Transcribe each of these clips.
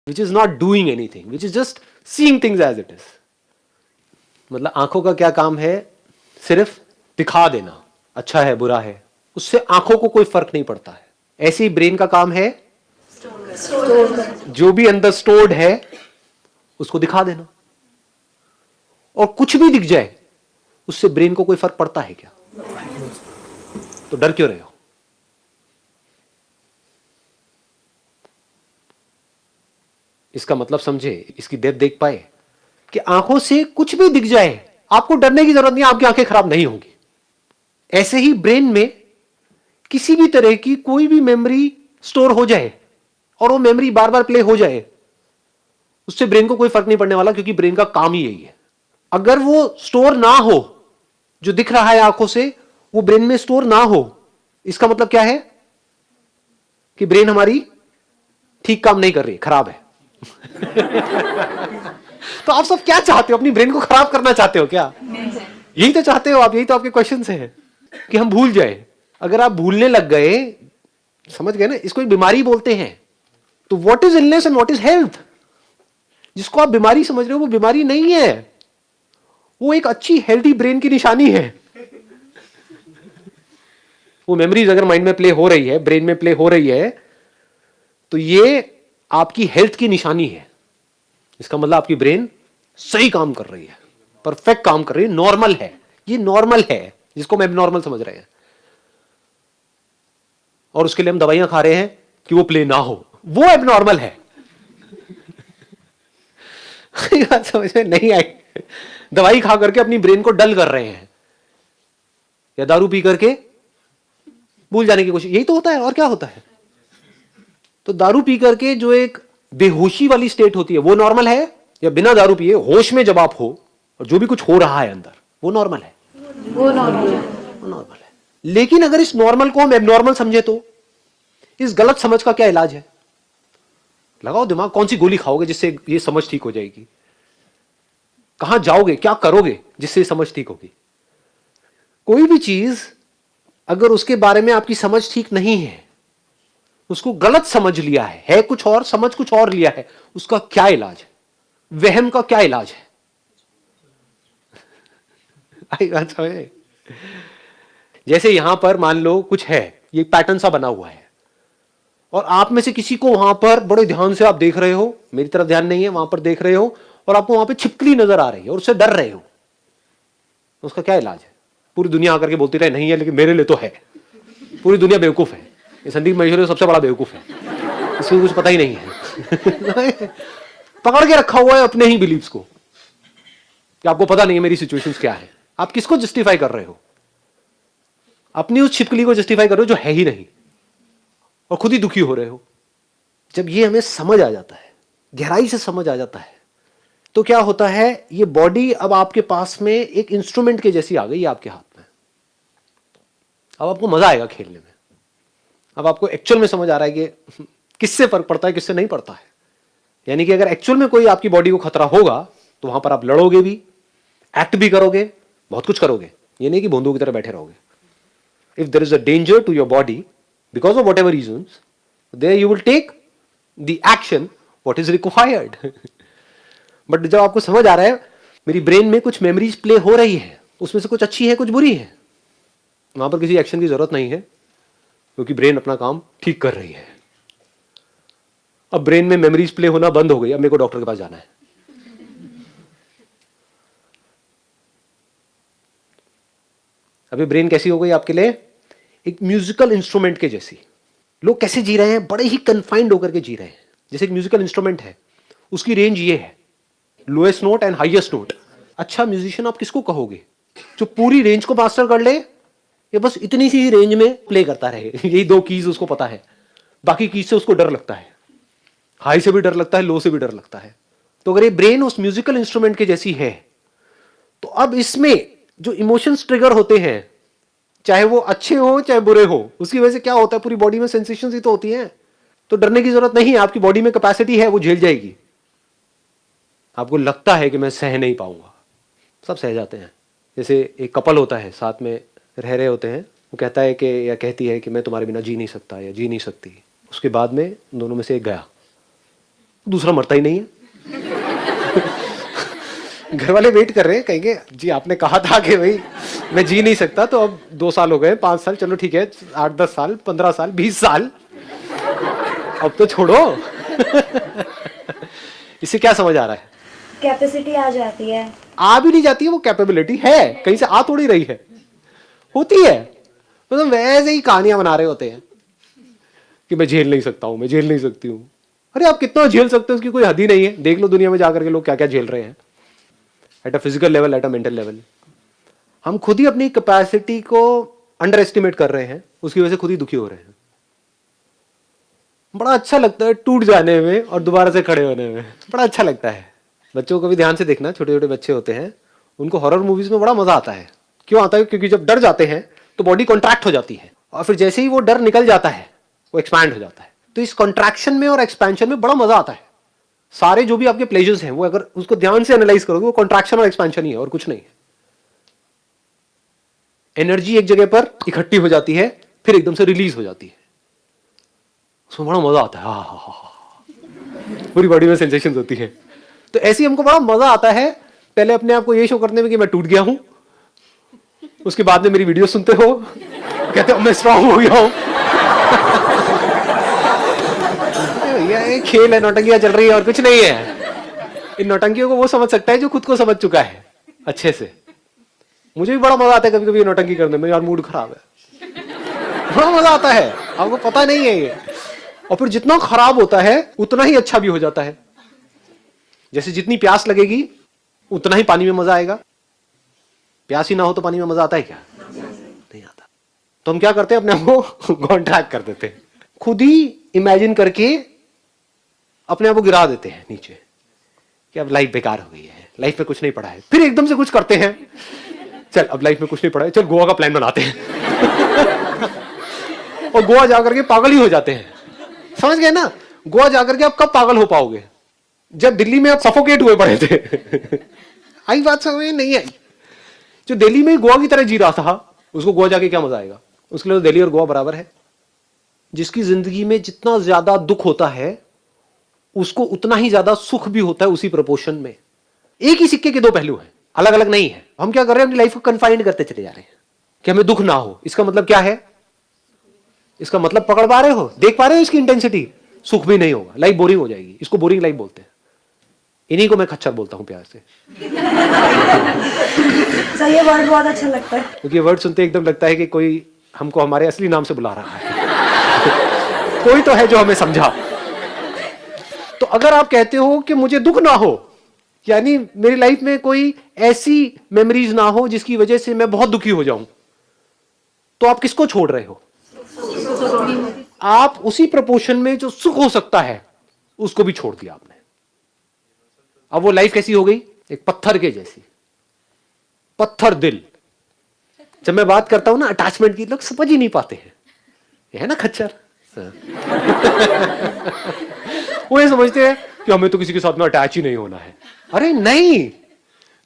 Which is not doing anything, which is just seeing things as it is. मतलब आंखों का क्या काम है? सिर्फ दिखा देना, अच्छा है बुरा है, उससे आंखों को कोई फर्क नहीं पड़ता है। ऐसे ही ब्रेन का काम है जो भी अंदर स्टोर्ड है उसको दिखा देना। और कुछ भी दिख जाए उससे ब्रेन को कोई फर्क पड़ता है क्या? तो डर क्यों रहे हो? इसका मतलब समझे, इसकी डेप्थ देख पाए कि आंखों से कुछ भी दिख जाए आपको डरने की जरूरत नहीं, आपकी आंखें खराब नहीं होंगी। ऐसे ही ब्रेन में किसी भी तरह की कोई भी मेमोरी स्टोर हो जाए और वो मेमोरी बार बार प्ले हो जाए, उससे ब्रेन को कोई फर्क नहीं पड़ने वाला, क्योंकि ब्रेन का काम ही यही है। अगर वो स्टोर ना हो, जो दिख रहा है आंखों से वो ब्रेन में स्टोर ना हो, इसका मतलब क्या है? कि ब्रेन हमारी ठीक काम नहीं कर रही, खराब है। तो आप सब क्या चाहते हो? अपनी ब्रेन को खराब करना चाहते हो क्या? यही तो चाहते हो आप, यही तो आपके क्वेश्चन है कि हम भूल जाए। अगर आप भूलने लग गए, समझ गए ना, इसको एक बीमारी बोलते हैं। तो what is illness and what is health? जिसको आप बीमारी समझ रहे हो वो बीमारी नहीं है, वो एक अच्छी हेल्दी ब्रेन की निशानी है। वो मेमोरीज अगर माइंड में प्ले हो रही है, ब्रेन में प्ले हो रही है, तो ये आपकी हेल्थ की निशानी है। इसका मतलब आपकी ब्रेन सही काम कर रही है, परफेक्ट काम कर रही है, नॉर्मल है। ये नॉर्मल है जिसको हम एबनॉर्मल समझ रहे हैं, और उसके लिए हम दवाइयां खा रहे हैं कि वो प्ले ना हो, वो एबनॉर्मल है। बात समझ में नहीं आई? दवाई खा करके अपनी ब्रेन को डल कर रहे हैं, या दारू पी करके भूल जाने की कोशिश, यही तो होता है। और क्या होता है? तो दारू पी करके जो एक बेहोशी वाली स्टेट होती है वो नॉर्मल है, या बिना दारू पिए होश में जब आप हो और जो भी कुछ हो रहा है अंदर वो नॉर्मल है? वो नॉर्मल है। वो नॉर्मल है। लेकिन अगर इस नॉर्मल को हम एबनॉर्मल समझे तो इस गलत समझ का क्या इलाज है? लगाओ दिमाग, कौन सी गोली खाओगे जिससे ये समझ ठीक हो जाएगी? कहां जाओगे, क्या करोगे जिससे समझ ठीक होगी? कोई भी चीज अगर उसके बारे में आपकी समझ ठीक नहीं है, उसको गलत समझ लिया है कुछ और, समझ कुछ और लिया है, उसका क्या इलाज है? वहम का क्या इलाज है? आई बात समझ? जैसे यहां पर मान लो कुछ है, ये पैटर्न सा बना हुआ है, और आप में से किसी को वहां पर बड़े ध्यान से आप देख रहे हो, मेरी तरफ ध्यान नहीं है, वहां पर देख रहे हो, और आपको वहां पे छिपकली नजर आ रही है और उससे डर रहे हो, उसका क्या इलाज है? पूरी दुनिया आकर के बोलती रहे नहीं है, लेकिन मेरे लिए तो है। पूरी दुनिया बेवकूफ है, ये संदीप महेश्वरी सबसे बड़ा बेवकूफ है, इसको कुछ पता ही नहीं है। पकड़ के रखा हुआ है अपने ही बिलीव्स को कि आपको पता नहीं है मेरी सिचुएशंस क्या है। आप किसको जस्टिफाई कर रहे हो? अपनी उस छिपकली को जस्टिफाई कर रहे हो जो है ही नहीं, और खुद ही दुखी हो रहे हो। जब ये हमें समझ आ जाता है, गहराई से समझ आ जाता है, तो क्या होता है? ये बॉडी अब आपके पास में एक इंस्ट्रूमेंट के जैसी आ गई है आपके हाथ में। अब आपको मजा आएगा खेलने में। अब आपको एक्चुअल में समझ आ रहा है कि किससे फर्क पड़ता है, किससे नहीं पड़ता है। यानी कि अगर एक्चुअल में कोई आपकी बॉडी को खतरा होगा तो वहां पर आप लड़ोगे भी, एक्ट भी करोगे, बहुत कुछ करोगे। ये नहीं कि बूंदों की तरह बैठे रहोगे। If there is a danger to your body because of whatever reasons, there you will take the action what is required. But जब आपको समझ आ रहा है मेरी ब्रेन में कुछ मेमोरीज प्ले हो रही है, उसमें से कुछ अच्छी है कुछ बुरी है, वहां पर किसी एक्शन की जरूरत नहीं है, क्योंकि ब्रेन अपना काम ठीक कर रही है। अब ब्रेन में मेमोरीज प्ले होना बंद हो गई, अब मेरे को डॉक्टर के पास जाना है। अभी ब्रेन कैसी हो गई आपके लिए? एक म्यूजिकल इंस्ट्रूमेंट के जैसी। लोग कैसे जी रहे हैं? बड़े ही कन्फाइंड होकर के जी रहे हैं। जैसे एक म्यूजिकल इंस्ट्रूमेंट है, उसकी रेंज ये है, lowest note and highest note. अच्छा म्यूजिशियन आप किसको कहोगे? जो पूरी रेंज को मास्टर कर ले, या बस इतनी सी रेंज में प्ले करता रहे? यही दो कीज उसको पता है, बाकी कीज से उसको डर लगता है, हाई से भी डर लगता है, लो से भी डर लगता है। तो अगर ये ब्रेन उस म्यूजिकल इंस्ट्रूमेंट के जैसी है, तो अब इसमें जो इमोशंस ट्रिगर होते हैं, चाहे वो अच्छे हो चाहे बुरे हो, उसकी वजह से क्या होता है? पूरी बॉडी में सेंसेशंस ही तो होती हैं। तो डरने की जरूरत नहीं है, आपकी बॉडी में कैपेसिटी है, वो झेल जाएगी। आपको लगता है कि मैं सह नहीं पाऊंगा, सब सह जाते हैं। जैसे एक कपल होता है, साथ में रह रहे होते हैं, वो कहता है कि या कहती है कि मैं तुम्हारे बिना जी नहीं सकता या जी नहीं सकती। उसके बाद में दोनों में से एक गया, दूसरा मरता ही नहीं है। घर वाले वेट कर रहे हैं, कहेंगे जी आपने कहा था कि भाई मैं जी नहीं सकता, तो अब 2 साल हो गए, 5 साल, चलो ठीक है, 8-10 साल, 15 साल, 20 साल, अब तो छोड़ो। इससे क्या समझ आ रहा है? कैपेसिटी आ जाती है। आ भी नहीं जाती है, वो कैपेबिलिटी है, कहीं से आ थोड़ी रही है, होती है। मतलब वैसे ही कहानियां बना रहे होते हैं कि मैं झेल नहीं सकता हूं, मैं झेल नहीं सकती हूं। अरे आप कितना झेल सकते हो उसकी कोई हद ही नहीं है। देख लो दुनिया में जाकर के लोग क्या क्या झेल रहे हैं, at a physical level, at a mental level. हम खुद ही अपनी कैपेसिटी को अंडर एस्टिमेट कर रहे हैं, उसकी वजह से खुद ही दुखी हो रहे हैं। बड़ा अच्छा लगता है टूट जाने में और दोबारा से खड़े होने में, बड़ा अच्छा लगता है। बच्चों को भी ध्यान से देखना, छोटे छोटे बच्चे होते हैं, उनको हॉरर मूवीज में बड़ा मजा आता है। क्यों आता है? क्योंकि जब डर जाते हैं तो बॉडी कॉन्ट्रैक्ट हो जाती है, और फिर जैसे ही वो डर निकल जाता है वो एक्सपैंड हो जाता है। तो इस कॉन्ट्रैक्शन में और एक्सपेंशन में बड़ा मजा आता है। सारे जो भी आपके प्लेजर्स हैं वो अगर उसको ध्यान से एनालाइज करोगे, वो कॉन्ट्रैक्शन और एक्सपेंशन ही है और कुछ नहीं है। एनर्जी एक जगह पर इकट्ठी हो जाती है, फिर एकदम से रिलीज हो जाती है, उसमें बड़ा मजा आता है। हा हा हा, पूरी बॉडी में सेंसेशंस होती है। तो ऐसे ही हमको बड़ा मजा आता है पहले अपने आप को ये शो करने में कि मैं टूट गया हूं, उसके बाद में मेरी वीडियो सुनते हो, कहते हो मैं स्ट्रांग हो गया हूं। ये खेल है, नौटंकियां चल रही है और कुछ नहीं है। इन नौटंकियों को वो समझ सकता है जो खुद को समझ चुका है अच्छे से। मुझे भी बड़ा मजा आता है कभी कभी ये नौटंकी करने में, यार मूड खराब है, बड़ा मजा आता है, आपको पता नहीं है ये। और फिर जितना खराब होता है उतना ही अच्छा भी हो जाता है। जैसे जितनी प्यास लगेगी उतना ही पानी में मजा आएगा। प्यास ही ना हो तो पानी में मजा आता है क्या? नहीं आता। तो हम क्या करते हैं, अपने आप को कॉन्ट्रैक्ट कर देते हैं, खुद ही इमेजिन करके अपने आप को गिरा देते हैं नीचे कि अब लाइफ बेकार हो गई है, लाइफ में कुछ नहीं पड़ा है। फिर एकदम से कुछ करते हैं, चल अब लाइफ में कुछ नहीं पड़ा है, चल गोवा का प्लान बनाते हैं। और गोवा जाकर के पागल ही हो जाते हैं। समझ गए ना? गोवा जाकर के आप कब पागल हो पाओगे? जब दिल्ली में आप सफोकेट हुए पड़े थे। आई बात समझ में नहीं आई? जो दिल्ली में गोवा की तरह जी रहा था, उसको गोवा जाके क्या मजा आएगा? उसके लिए तो दिल्ली और गोवा बराबर है। जिसकी जिंदगी में जितना ज्यादा दुख होता है उसको उतना ही ज्यादा सुख भी होता है, उसी प्रोपोर्शन में। एक ही सिक्के के दो पहलू हैं, अलग अलग नहीं है। हम क्या कर रहे हैं, अपनी लाइफ को कन्फाइंड करते चले जा रहे हैं कि हमें दुख ना हो। इसका मतलब क्या है? इसका मतलब पकड़ पा रहे हो, देख पा रहे हो इसकी इंटेंसिटी? सुख भी नहीं होगा, लाइफ बोरिंग हो जाएगी। इसको बोरिंग लाइफ बोलते हैं। इन्हीं को मैं खच्चर बोलता हूं प्यार से। सर ये वर्ड बहुत अच्छा लगता है, क्योंकि ये वर्ड सुनते एकदम लगता है कि कोई हमको हमारे असली नाम से बुला रहा है। कोई तो है जो हमें समझा। तो अगर आप कहते हो कि मुझे दुख ना हो, यानी मेरी लाइफ में कोई ऐसी मेमोरीज ना हो जिसकी वजह से मैं बहुत दुखी हो जाऊं, तो आप किसको छोड़ रहे हो? आप उसी प्रोपोर्शन में जो सुख हो सकता है उसको भी छोड़ दिया आपने। अब वो लाइफ कैसी हो गई? एक पत्थर के जैसी, पत्थर दिल। जब मैं बात करता हूं ना अटैचमेंट की, लोग समझ ही नहीं पाते हैं। ये है ना खच्चर। वो ये समझते हैं कि हमें तो किसी के साथ में अटैच ही नहीं होना है। अरे नहीं,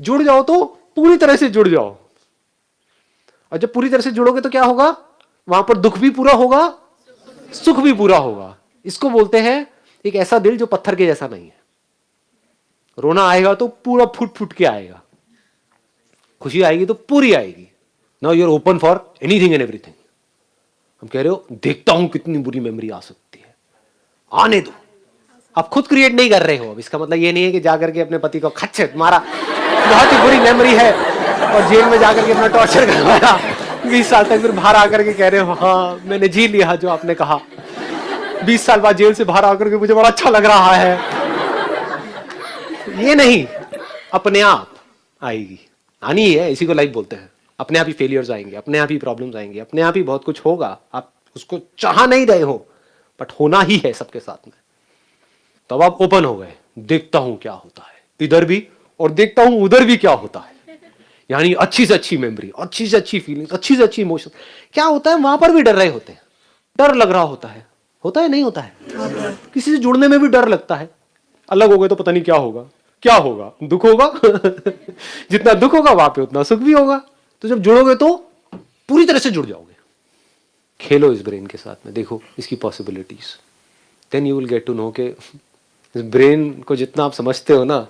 जुड़ जाओ तो पूरी तरह से जुड़ जाओ। और जब पूरी तरह से जुड़ोगे तो क्या होगा? वहां पर दुख भी पूरा होगा, सुख भी पूरा होगा। इसको बोलते हैं एक ऐसा दिल जो पत्थर के जैसा नहीं है। रोना आएगा तो पूरा फुट फुट के आएगा, खुशी आएगी तो पूरी आएगी। Now you are open for anything and everything. हम कह रहे हो देखता हूं कितनी बुरी मेमोरी आ सकती है, आने दो। आप खुद क्रिएट नहीं कर रहे हो। अब इसका मतलब ये नहीं है कि जाकर के अपने पति को खच्चे मारा, बहुत ही बुरी मेमोरी है, और जेल में जाकर के अपना टॉर्चर करवाया 20 साल तक, फिर बाहर आकर के कह रहे हो हाँ मैंने जी लिया जो आपने कहा। 20 साल बाद जेल से बाहर आकर के मुझे बड़ा अच्छा लग रहा है। ये नहीं, अपने आप आएगी, आनी है। इसी को लाइफ बोलते हैं। अपने आप ही फेलियर्स आएंगे, अपने आप ही प्रॉब्लम्स आएंगे, अपने आप ही बहुत कुछ होगा। आप उसको चाह नहीं रहे हो बट होना ही है सबके साथ में। तब आप ओपन हो गए, देखता हूं क्या होता है इधर भी, और देखता हूं उधर भी क्या होता है। यानी अच्छी से अच्छी मेमोरी, अच्छी से अच्छी फीलिंग्स, अच्छी से अच्छी इमोशन। क्या होता है, वहां पर भी डर रहे होते हैं, डर लग रहा होता है नहीं होता है? किसी से जुड़ने में भी डर लगता है। अलग हो गए तो पता नहीं क्या होगा, क्या होगा, दुख होगा। जितना दुख होगा वहां पे उतना सुख भी होगा। तो जब जुड़ोगे तो पूरी तरह से जुड़ जाओगे। खेलो इस ब्रेन के साथ में, देखो इसकी possibilities, then you will get to know के इस ब्रेन को जितना आप समझते हो ना,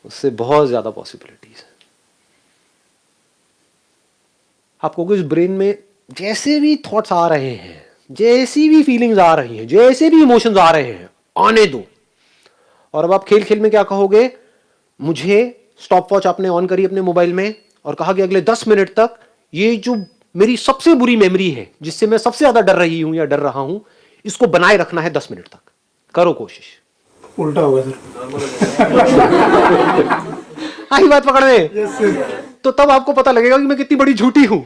उससे बहुत ज्यादा पॉसिबिलिटीज है। आपको इस ब्रेन में जैसे भी थॉट्स आ रहे हैं, जैसी भी फीलिंग्स आ रही हैं, जैसे भी इमोशंस आ रहे हैं, आने दो। और अब आप खेल खेल में क्या कहोगे, मुझे स्टॉप वॉच आपने ऑन करी अपने मोबाइल में और कहा कि अगले 10 मिनट तक ये जो मेरी सबसे बुरी मेमोरी है, जिससे मैं सबसे ज्यादा डर रही हूं या डर रहा हूं, इसको बनाए रखना है 10 मिनट तक। करो कोशिश। उल्टा होगा सर। आई बात पकड़ में? तो तब आपको पता लगेगा कि मैं कितनी बड़ी झूठी हूं,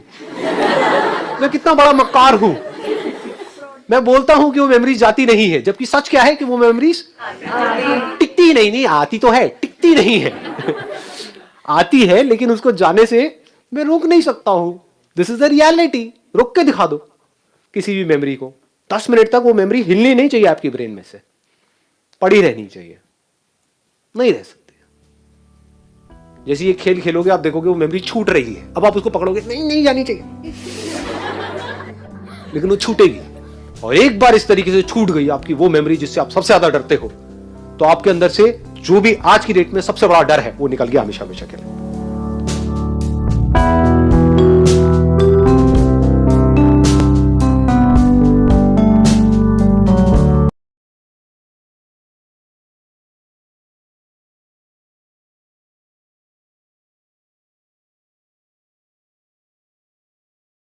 मैं कितना बड़ा मक्कार हूं। मैं बोलता हूं कि वो मेमोरीज जाती नहीं है, जबकि सच क्या है कि वो मेमोरीज टिकती नहीं आती तो है, टिकती नहीं है। आती है, लेकिन उसको जाने से मैं रोक नहीं सकता हूं। This is the reality. रोक के दिखा दो किसी भी मेमोरी को। 10 मिनट तक वो मेमोरी हिलनी नहीं चाहिए आपकी ब्रेन में से, पड़ी रहनी चाहिए, नहीं रह सकती। जैसे ये खेल खेलोगे, आप देखोगे वो मेमोरी छूट रही है, अब आप उसको पकड़ोगे, नहीं नहीं जानी चाहिए, लेकिन वो छूटेगी। और एक बार इस तरीके से छूट गई आपकी वो मेमोरी जिससे आप सबसे ज्यादा डरते हो, तो आपके अंदर से जो भी आज की डेट में सबसे बड़ा डर है वो निकल गया हमेशा हमेशा के लिए।